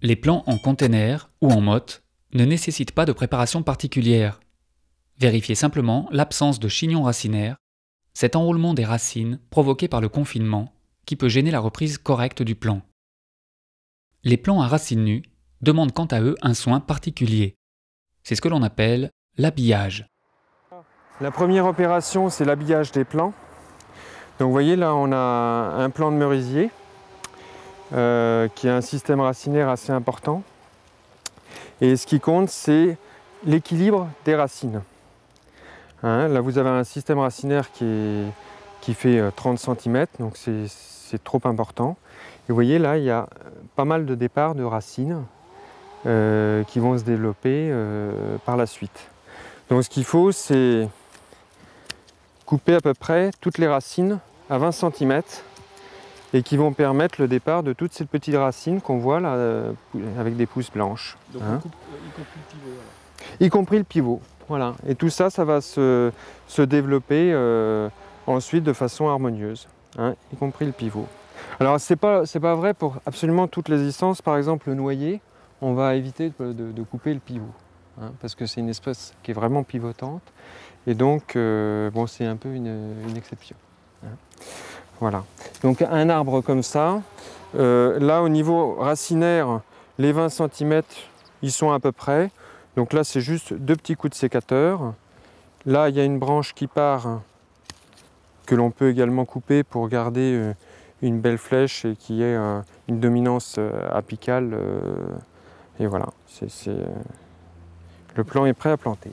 Les plants en container ou en motte ne nécessitent pas de préparation particulière. Vérifiez simplement l'absence de chignon racinaire, cet enroulement des racines provoqué par le confinement qui peut gêner la reprise correcte du plant. Les plants à racines nues demandent quant à eux un soin particulier. C'est ce que l'on appelle l'habillage. La première opération, c'est l'habillage des plants. Donc vous voyez là, on a un plant de merisier qui a un système racinaire assez important. Et ce qui compte, c'est l'équilibre des racines. Hein, là, vous avez un système racinaire qui fait 30 cm, donc c'est trop important. Et vous voyez là, il y a pas mal de départs de racines qui vont se développer par la suite. Donc ce qu'il faut, c'est couper à peu près toutes les racines à 20 cm et qui vont permettre le départ de toutes ces petites racines qu'on voit là avec des pousses blanches. Donc hein. on coupe, y compris le pivot. Y compris le pivot. Voilà. Et tout ça, ça va se développer ensuite de façon harmonieuse, hein, y compris le pivot. Alors c'est pas vrai pour absolument toutes les essences. Par exemple le noyer, on va éviter de couper le pivot, hein, parce que c'est une espèce qui est vraiment pivotante. Et donc, bon, c'est un peu une exception. Hein. Voilà. Donc un arbre comme ça, là au niveau racinaire, les 20 cm, ils sont à peu près. Donc là, c'est juste 2 petits coups de sécateur. Là, il y a une branche qui part, que l'on peut également couper pour garder une belle flèche et qui ait une dominance apicale. Et voilà, le plant est prêt à planter.